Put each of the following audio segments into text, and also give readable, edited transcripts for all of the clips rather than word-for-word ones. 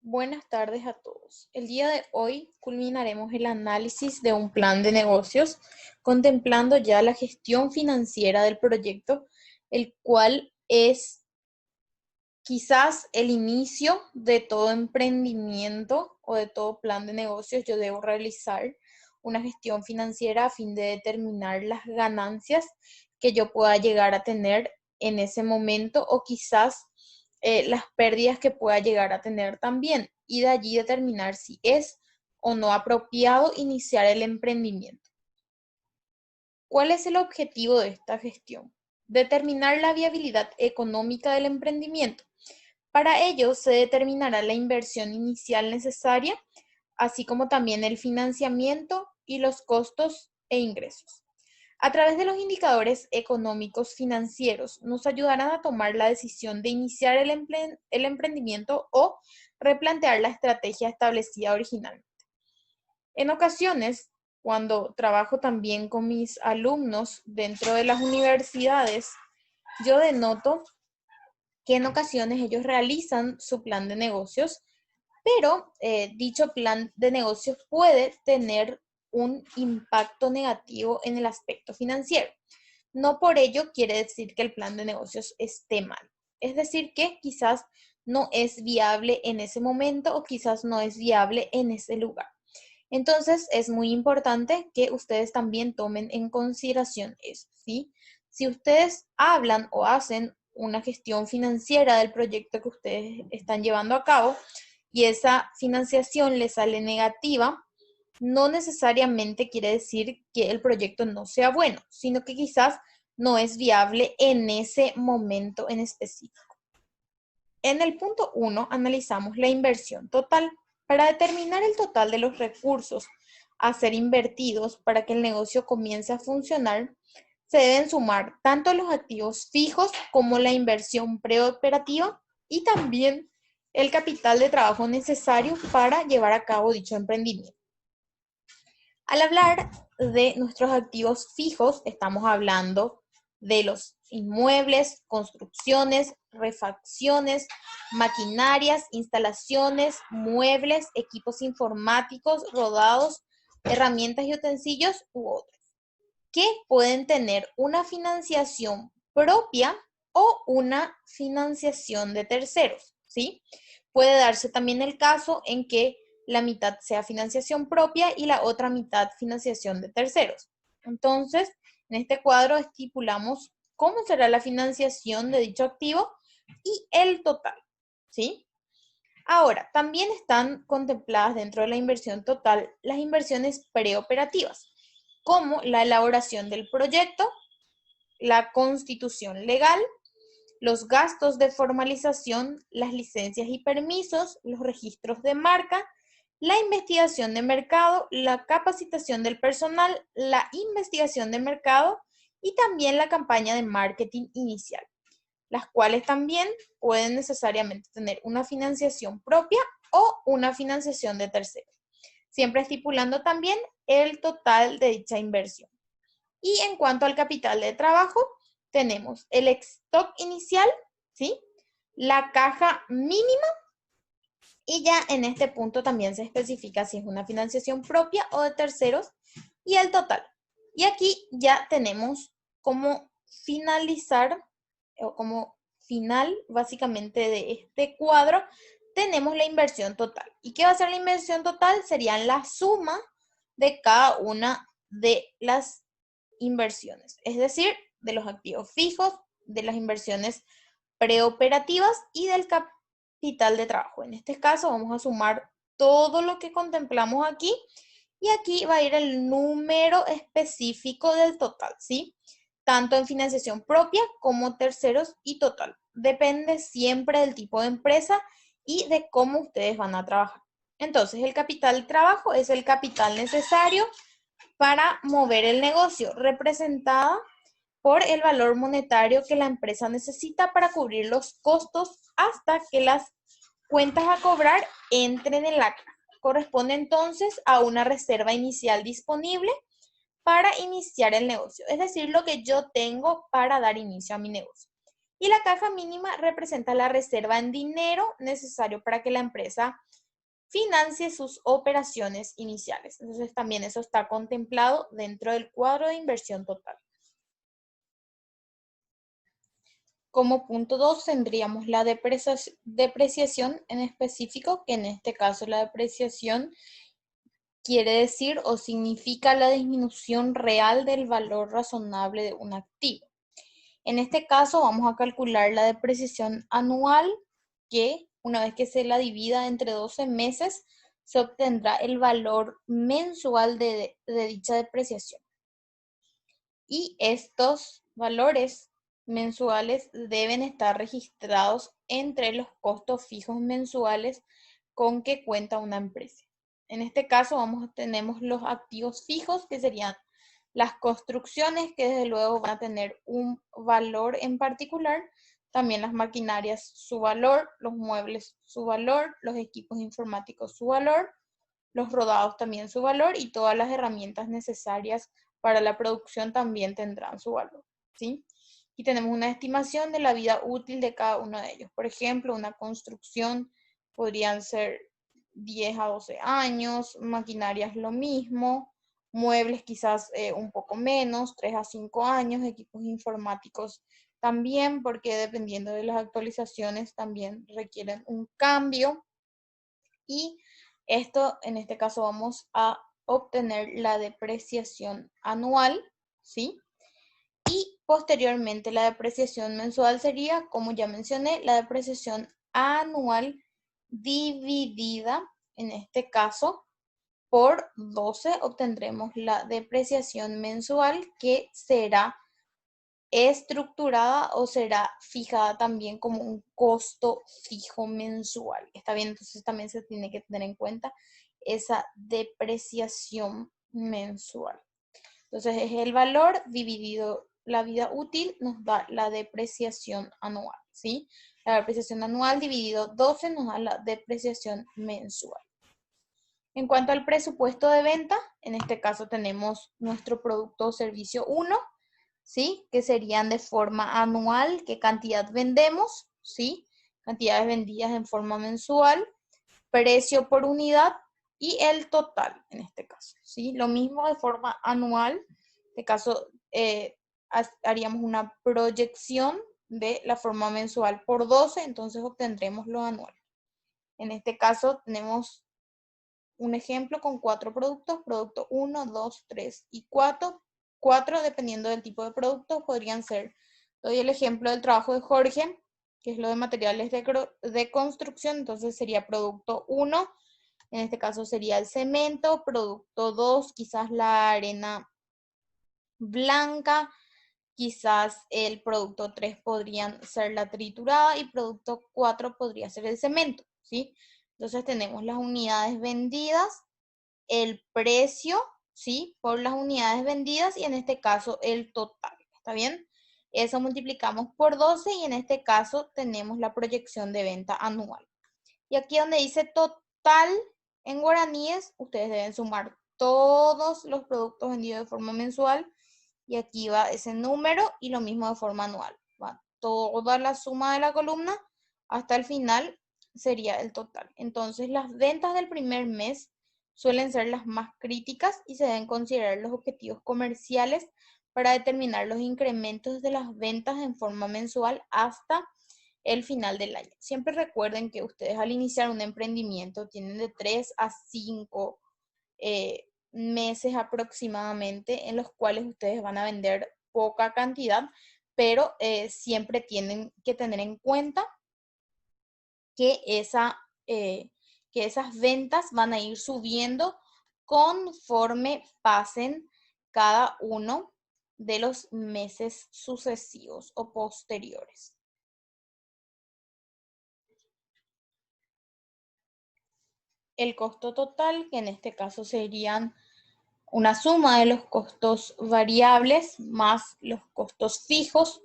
Buenas tardes a todos. El día de hoy culminaremos el análisis de un plan de negocios, contemplando ya la gestión financiera del proyecto, el cual es quizás el inicio de todo emprendimiento o de todo plan de negocios. Yo debo realizar una gestión financiera a fin de determinar las ganancias que yo pueda llegar a tener en ese momento o quizás las pérdidas que pueda llegar a tener también y de allí determinar si es o no apropiado iniciar el emprendimiento. ¿Cuál es el objetivo de esta gestión? Determinar la viabilidad económica del emprendimiento. Para ello se determinará la inversión inicial necesaria, así como también el financiamiento y los costos e ingresos. A través de los indicadores económicos financieros nos ayudarán a tomar la decisión de iniciar el emprendimiento o replantear la estrategia establecida originalmente. En ocasiones, cuando trabajo también con mis alumnos dentro de las universidades, yo denoto que en ocasiones ellos realizan su plan de negocios, pero dicho plan de negocios puede tener un impacto negativo en el aspecto financiero. No por ello quiere decir que el plan de negocios esté mal. Es decir, que quizás no es viable en ese momento o quizás no es viable en ese lugar. Entonces, es muy importante que ustedes también tomen en consideración eso, ¿sí? Si ustedes hablan o hacen una gestión financiera del proyecto que ustedes están llevando a cabo y esa financiación les sale negativa, no necesariamente quiere decir que el proyecto no sea bueno, sino que quizás no es viable en ese momento en específico. En el punto 1 analizamos la inversión total. Para determinar el total de los recursos a ser invertidos para que el negocio comience a funcionar, se deben sumar tanto los activos fijos como la inversión preoperativa y también el capital de trabajo necesario para llevar a cabo dicho emprendimiento. Al hablar de nuestros activos fijos, estamos hablando de los inmuebles, construcciones, refacciones, maquinarias, instalaciones, muebles, equipos informáticos, rodados, herramientas y utensilios u otros, que pueden tener una financiación propia o una financiación de terceros, ¿sí? Puede darse también el caso en que la mitad sea financiación propia y la otra mitad financiación de terceros. Entonces, en este cuadro estipulamos cómo será la financiación de dicho activo y el total, ¿sí? Ahora, también están contempladas dentro de la inversión total las inversiones preoperativas, como la elaboración del proyecto, la constitución legal, los gastos de formalización, las licencias y permisos, los registros de marca, la investigación de mercado, la capacitación del personal, la investigación de mercado y también la campaña de marketing inicial, las cuales también pueden necesariamente tener una financiación propia o una financiación de terceros, siempre estipulando también el total de dicha inversión. Y en cuanto al capital de trabajo, tenemos el stock inicial, ¿sí? La caja mínima y ya en este punto también se especifica si es una financiación propia o de terceros y el total. Y aquí ya tenemos cómo finalizar o como final básicamente de este cuadro tenemos la inversión total. ¿Y qué va a ser la inversión total? Serían la suma de cada una de las inversiones, es decir, de los activos fijos, de las inversiones preoperativas y del capital de trabajo. En este caso vamos a sumar todo lo que contemplamos aquí y aquí va a ir el número específico del total, ¿sí? Tanto en financiación propia como terceros y total. Depende siempre del tipo de empresa y de cómo ustedes van a trabajar. Entonces, el capital de trabajo es el capital necesario para mover el negocio, representada por el valor monetario que la empresa necesita para cubrir los costos hasta que las cuentas a cobrar entren en la caja. Corresponde entonces a una reserva inicial disponible para iniciar el negocio, es decir, lo que yo tengo para dar inicio a mi negocio. Y la caja mínima representa la reserva en dinero necesario para que la empresa financie sus operaciones iniciales. Entonces también eso está contemplado dentro del cuadro de inversión total. Como punto 2 tendríamos la depreciación en específico, que en este caso la depreciación quiere decir o significa la disminución real del valor razonable de un activo. En este caso vamos a calcular la depreciación anual, que una vez que se la divida entre 12 meses, se obtendrá el valor mensual de dicha depreciación. Y estos valores mensuales deben estar registrados entre los costos fijos mensuales con que cuenta una empresa. En este caso tenemos los activos fijos, que serían las construcciones, que desde luego van a tener un valor en particular, también las maquinarias su valor, los muebles su valor, los equipos informáticos su valor, los rodados también su valor y todas las herramientas necesarias para la producción también tendrán su valor, ¿sí? Y tenemos una estimación de la vida útil de cada uno de ellos. Por ejemplo, una construcción podrían ser 10 a 12 años, maquinarias lo mismo, muebles quizás un poco menos, 3 a 5 años, equipos informáticos también, porque dependiendo de las actualizaciones también requieren un cambio. Y esto, en este caso, vamos a obtener la depreciación anual, ¿sí? Y posteriormente la depreciación mensual sería, como ya mencioné, la depreciación anual dividida, en este caso, por 12 obtendremos la depreciación mensual, que será estructurada o será fijada también como un costo fijo mensual. ¿Está bien? Entonces también se tiene que tener en cuenta esa depreciación mensual. Entonces es el valor dividido la vida útil, nos da la depreciación anual, ¿sí? La depreciación anual dividido 12 nos da la depreciación mensual. En cuanto al presupuesto de venta, en este caso tenemos nuestro producto o servicio 1, ¿sí? Que serían de forma anual, qué cantidad vendemos, ¿sí? Cantidades vendidas en forma mensual, precio por unidad y el total, en este caso, ¿sí? Lo mismo de forma anual, en este caso haríamos una proyección de la forma mensual por 12, entonces obtendremos lo anual. En este caso tenemos un ejemplo con 4 productos, producto 1, 2, 3 y 4. 4, dependiendo del tipo de producto, podrían ser, doy el ejemplo del trabajo de Jorge, que es lo de materiales de construcción, entonces sería producto 1, en este caso sería el cemento, producto 2, quizás la arena blanca, quizás el producto 3 podrían ser la triturada y producto 4 podría ser el cemento, ¿sí? Entonces tenemos las unidades vendidas, el precio, ¿sí? Por las unidades vendidas y en este caso el total, ¿está bien? Eso multiplicamos por 12 y en este caso tenemos la proyección de venta anual. Y aquí donde dice total en guaraníes, ustedes deben sumar todos los productos vendidos de forma mensual y aquí va ese número y lo mismo de forma anual. Va toda la suma de la columna hasta el final sería el total. Entonces las ventas del primer mes suelen ser las más críticas y se deben considerar los objetivos comerciales para determinar los incrementos de las ventas en forma mensual hasta el final del año. Siempre recuerden que ustedes al iniciar un emprendimiento tienen de 3 a 5 meses aproximadamente en los cuales ustedes van a vender poca cantidad, pero siempre tienen que tener en cuenta que, que esas ventas van a ir subiendo conforme pasen cada uno de los meses sucesivos o posteriores. El costo total, que en este caso serían una suma de los costos variables más los costos fijos.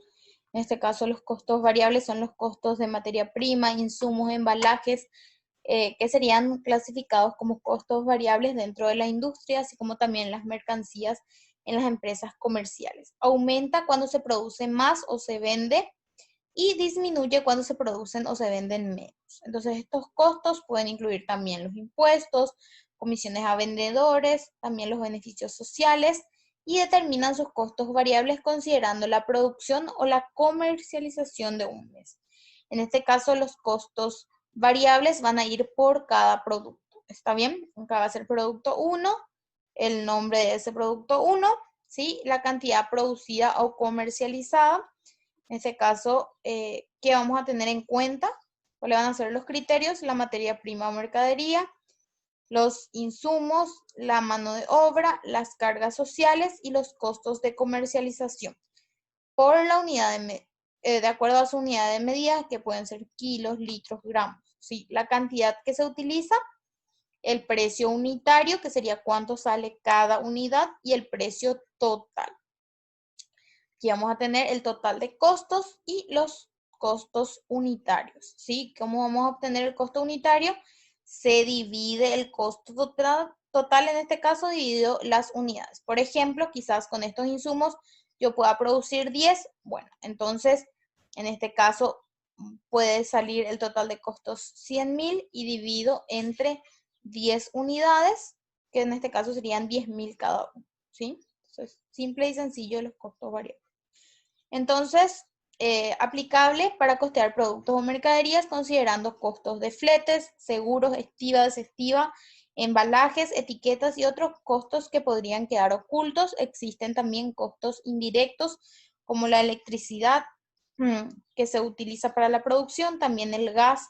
En este caso los costos variables son los costos de materia prima, insumos, embalajes, que serían clasificados como costos variables dentro de la industria, así como también las mercancías en las empresas comerciales. Aumenta cuando se produce más o se vende y disminuye cuando se producen o se venden menos. Entonces estos costos pueden incluir también los impuestos, comisiones a vendedores, también los beneficios sociales y determinan sus costos variables considerando la producción o la comercialización de un mes. En este caso los costos variables van a ir por cada producto. ¿Está bien? Acá va a ser producto 1, el nombre de ese producto 1, ¿sí? La cantidad producida o comercializada. En este caso, ¿qué vamos a tener en cuenta? ¿Cuáles van a ser los criterios? La materia prima o mercadería, los insumos, la mano de obra, las cargas sociales y los costos de comercialización. Por la unidad de acuerdo a su unidad de medida, que pueden ser kilos, litros, gramos. ¿Sí? La cantidad que se utiliza, el precio unitario, que sería cuánto sale cada unidad, y el precio total. Aquí vamos a tener el total de costos y los costos unitarios, ¿sí? ¿Cómo vamos a obtener el costo unitario? Se divide el costo total en este caso dividido las unidades. Por ejemplo, quizás con estos insumos yo pueda producir 10. Bueno, entonces en este caso puede salir el total de costos 100.000 y divido entre 10 unidades, que en este caso serían 10.000 cada uno, ¿sí? Entonces, simple y sencillo los costos variables. Entonces, aplicable para costear productos o mercaderías considerando costos de fletes, seguros, estiva, desestiva, embalajes, etiquetas y otros costos que podrían quedar ocultos. Existen también costos indirectos como la electricidad que se utiliza para la producción, también el gas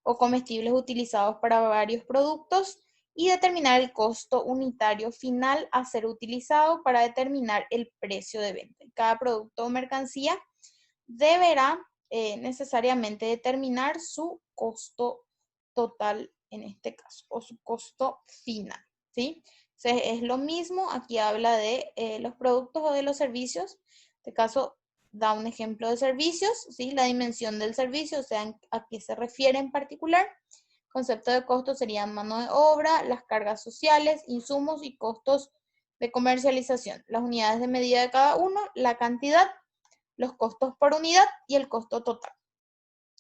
o comestibles utilizados para varios productos, y determinar el costo unitario final a ser utilizado para determinar el precio de venta. Cada producto o mercancía deberá necesariamente determinar su costo total en este caso, o su costo final, ¿sí? Entonces, es lo mismo, aquí habla de los productos o de los servicios. En este caso, da un ejemplo de servicios, ¿sí? La dimensión del servicio, o sea, a qué se refiere en particular. Concepto de costo serían mano de obra, las cargas sociales, insumos y costos de comercialización. Las unidades de medida de cada uno, la cantidad, los costos por unidad y el costo total.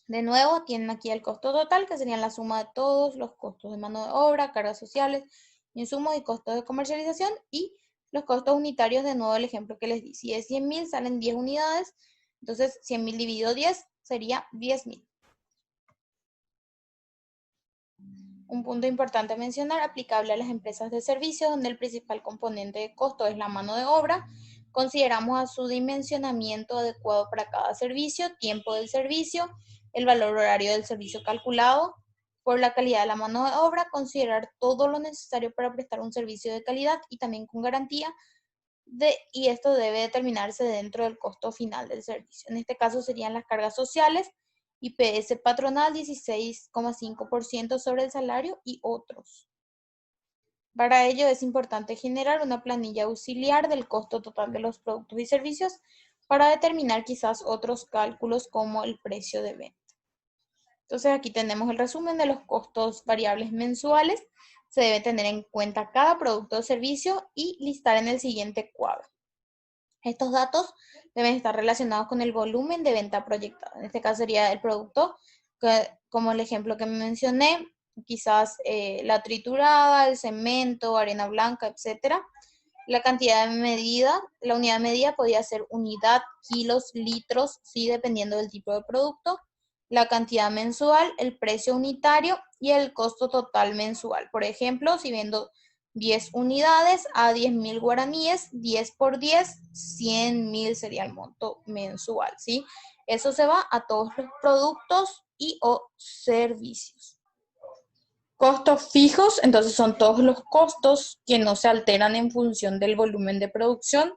De nuevo, tienen aquí el costo total, que serían la suma de todos los costos de mano de obra, cargas sociales, insumos y costos de comercialización, y los costos unitarios, de nuevo el ejemplo que les di. Si es 100.000, salen 10 unidades, entonces 100.000 dividido 10 sería 10.000. Un punto importante a mencionar, aplicable a las empresas de servicios, donde el principal componente de costo es la mano de obra. Consideramos a su dimensionamiento adecuado para cada servicio, tiempo del servicio, el valor horario del servicio calculado por la calidad de la mano de obra, considerar todo lo necesario para prestar un servicio de calidad y también con garantía, y esto debe determinarse dentro del costo final del servicio. En este caso serían las cargas sociales, IPS patronal 16,5% sobre el salario y otros. Para ello es importante generar una planilla auxiliar del costo total de los productos y servicios para determinar quizás otros cálculos como el precio de venta. Entonces aquí tenemos el resumen de los costos variables mensuales. Se debe tener en cuenta cada producto o servicio y listar en el siguiente cuadro. Estos datos deben estar relacionados con el volumen de venta proyectado. En este caso sería el producto, como el ejemplo que mencioné, quizás la triturada, el cemento, arena blanca, etc. La cantidad de medida, la unidad de medida podría ser unidad, kilos, litros, ¿sí? Dependiendo del tipo de producto. La cantidad mensual, el precio unitario y el costo total mensual. Por ejemplo, si vendo 10 unidades a 10.000 guaraníes, 10 por 10, 100.000 sería el monto mensual, ¿sí? Eso se va a todos los productos y o servicios. Costos fijos, entonces son todos los costos que no se alteran en función del volumen de producción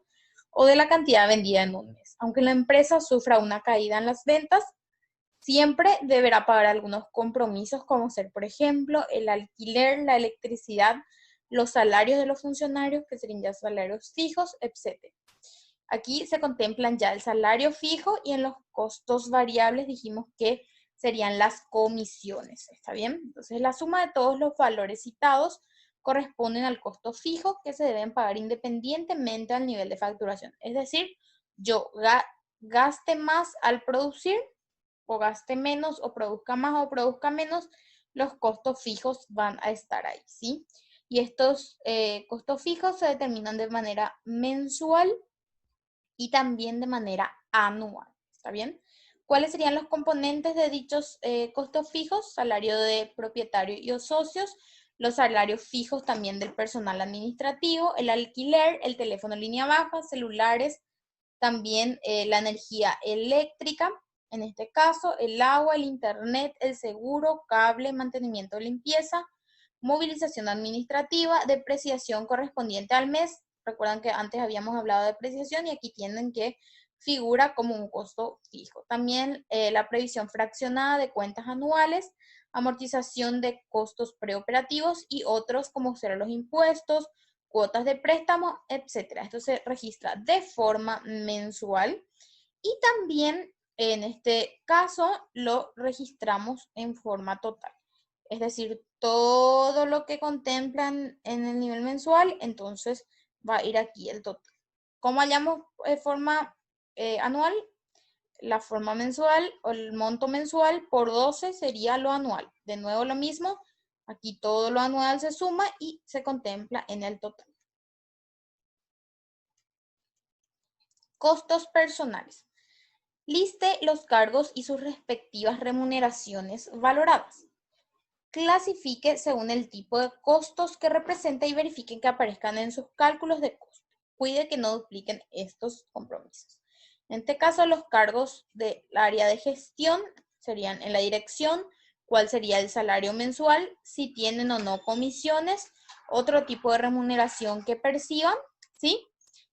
o de la cantidad vendida en un mes. Aunque la empresa sufra una caída en las ventas, siempre deberá pagar algunos compromisos, como ser, por ejemplo, el alquiler, la electricidad, los salarios de los funcionarios, que serían ya salarios fijos, etc. Aquí se contemplan ya el salario fijo y en los costos variables dijimos que serían las comisiones, ¿está bien? Entonces la suma de todos los valores citados corresponden al costo fijo que se deben pagar independientemente del nivel de facturación. Es decir, yo gaste más al producir, o gaste menos o produzca más o produzca menos, los costos fijos van a estar ahí, ¿sí? Y estos costos fijos se determinan de manera mensual y también de manera anual, ¿está bien? ¿Cuáles serían los componentes de dichos costos fijos? Salario de propietario y o socios, los salarios fijos también del personal administrativo, el alquiler, el teléfono en línea baja, celulares, también la energía eléctrica, en este caso, el agua, el internet, el seguro, cable, mantenimiento de limpieza, movilización administrativa, depreciación correspondiente al mes. Recuerdan que antes habíamos hablado de depreciación y aquí tienen que figura como un costo fijo. También la previsión fraccionada de cuentas anuales, amortización de costos preoperativos y otros como serán los impuestos, cuotas de préstamo, etc. Esto se registra de forma mensual y también en este caso lo registramos en forma total. Es decir, todo lo que contemplan en el nivel mensual, entonces va a ir aquí el total. ¿Cómo hallamos forma anual? La forma mensual o el monto mensual por 12 sería lo anual. De nuevo lo mismo, aquí todo lo anual se suma y se contempla en el total. Costos personales. Liste los cargos y sus respectivas remuneraciones valoradas. Clasifique según el tipo de costos que representa y verifiquen que aparezcan en sus cálculos de costo. Cuide que no dupliquen estos compromisos. En este caso, los cargos del área de gestión serían en la dirección, cuál sería el salario mensual, si tienen o no comisiones, otro tipo de remuneración que perciban, ¿sí?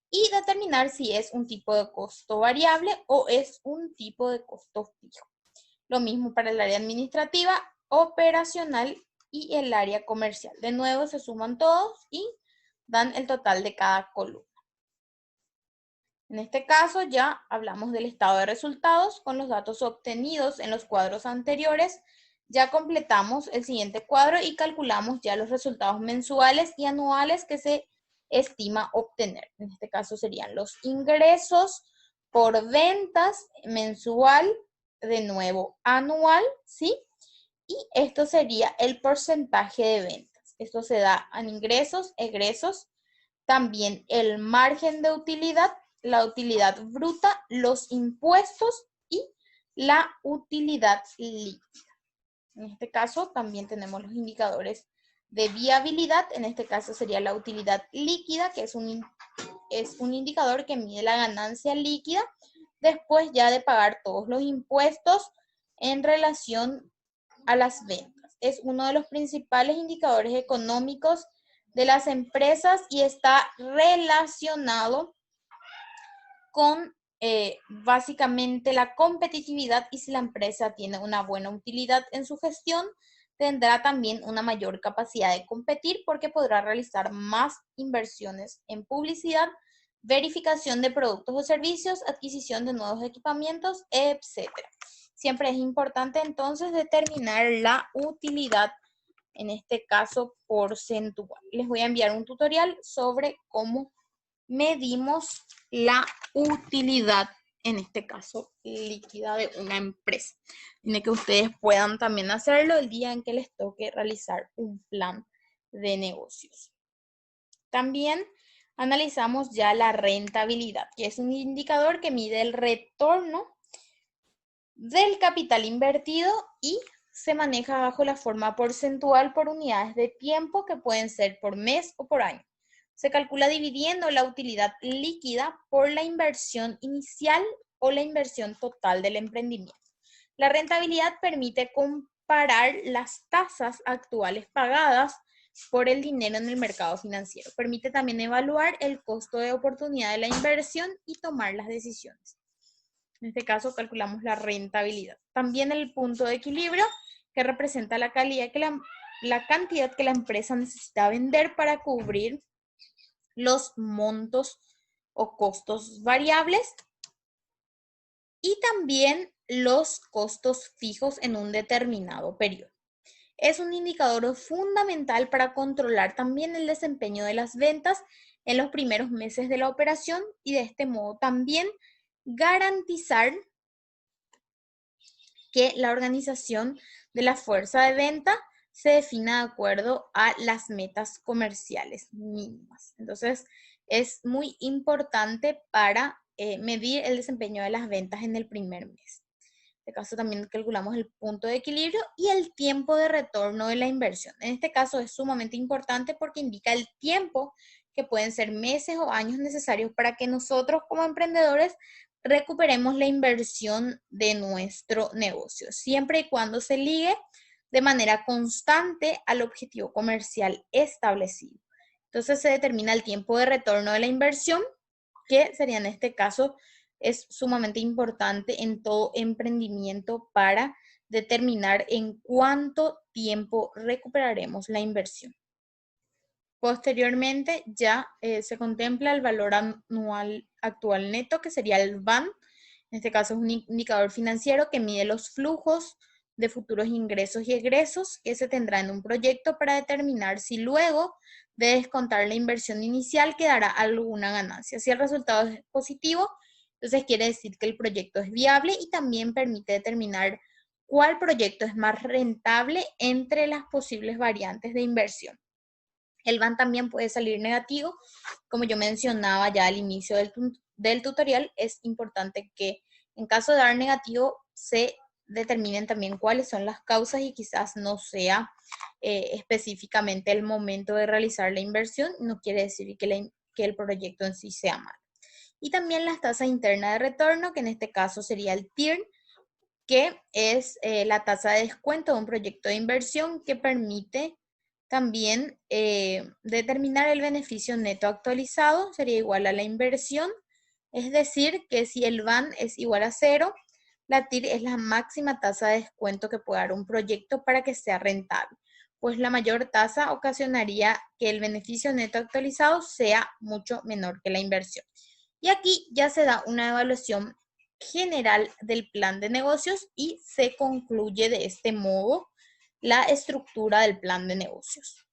Y determinar si es un tipo de costo variable o es un tipo de costo fijo. Lo mismo para el área administrativa, operacional y el área comercial. De nuevo se suman todos y dan el total de cada columna. En este caso ya hablamos del estado de resultados con los datos obtenidos en los cuadros anteriores. Ya completamos el siguiente cuadro y calculamos ya los resultados mensuales y anuales que se estima obtener. En este caso serían los ingresos por ventas mensual, de nuevo anual, ¿sí? Y esto sería el porcentaje de ventas. Esto se da en ingresos, egresos, también el margen de utilidad, la utilidad bruta, los impuestos y la utilidad líquida. En este caso también tenemos los indicadores de viabilidad. En este caso sería la utilidad líquida, que es un indicador que mide la ganancia líquida después ya de pagar todos los impuestos en relación a las ventas. Es uno de los principales indicadores económicos de las empresas y está relacionado con básicamente la competitividad, y si la empresa tiene una buena utilidad en su gestión, tendrá también una mayor capacidad de competir porque podrá realizar más inversiones en publicidad, verificación de productos o servicios, adquisición de nuevos equipamientos, etc. Siempre es importante entonces determinar la utilidad, en este caso porcentual. Les voy a enviar un tutorial sobre cómo medimos la utilidad, en este caso líquida, de una empresa. Tiene que ustedes puedan también hacerlo el día en que les toque realizar un plan de negocios. También analizamos ya la rentabilidad, que es un indicador que mide el retorno del capital invertido y se maneja bajo la forma porcentual por unidades de tiempo, que pueden ser por mes o por año. Se calcula dividiendo la utilidad líquida por la inversión inicial o la inversión total del emprendimiento. La rentabilidad permite comparar las tasas actuales pagadas por el dinero en el mercado financiero. Permite también evaluar el costo de oportunidad de la inversión y tomar las decisiones. En este caso calculamos la rentabilidad. También el punto de equilibrio, que representa la cantidad que la empresa necesita vender para cubrir los montos o costos variables y también los costos fijos en un determinado periodo. Es un indicador fundamental para controlar también el desempeño de las ventas en los primeros meses de la operación y de este modo también garantizar que la organización de la fuerza de venta se defina de acuerdo a las metas comerciales mínimas. Entonces, es muy importante para medir el desempeño de las ventas en el primer mes. En este caso también calculamos el punto de equilibrio y el tiempo de retorno de la inversión. En este caso es sumamente importante porque indica el tiempo que pueden ser meses o años necesarios para que nosotros como emprendedores recuperemos la inversión de nuestro negocio, siempre y cuando se ligue de manera constante al objetivo comercial establecido. Entonces se determina el tiempo de retorno de la inversión, que sería en este caso es sumamente importante en todo emprendimiento para determinar en cuánto tiempo recuperaremos la inversión. Posteriormente ya se contempla el valor anual actual neto, que sería el VAN. En este caso es un indicador financiero que mide los flujos de futuros ingresos y egresos que se tendrá en un proyecto para determinar si luego de descontar la inversión inicial quedará alguna ganancia. Si el resultado es positivo, entonces quiere decir que el proyecto es viable y también permite determinar cuál proyecto es más rentable entre las posibles variantes de inversión. El VAN también puede salir negativo. Como yo mencionaba ya al inicio del tutorial, es importante que en caso de dar negativo se determinen también cuáles son las causas y quizás no sea específicamente el momento de realizar la inversión. No quiere decir que el proyecto en sí sea malo. Y también las tasas internas de retorno, que en este caso sería el TIR, que es la tasa de descuento de un proyecto de inversión que permite también determinar el beneficio neto actualizado, sería igual a la inversión, es decir, que si el VAN es igual a 0, la TIR es la máxima tasa de descuento que puede dar un proyecto para que sea rentable, pues la mayor tasa ocasionaría que el beneficio neto actualizado sea mucho menor que la inversión. Y aquí ya se da una evaluación general del plan de negocios y se concluye de este modo la estructura del plan de negocios.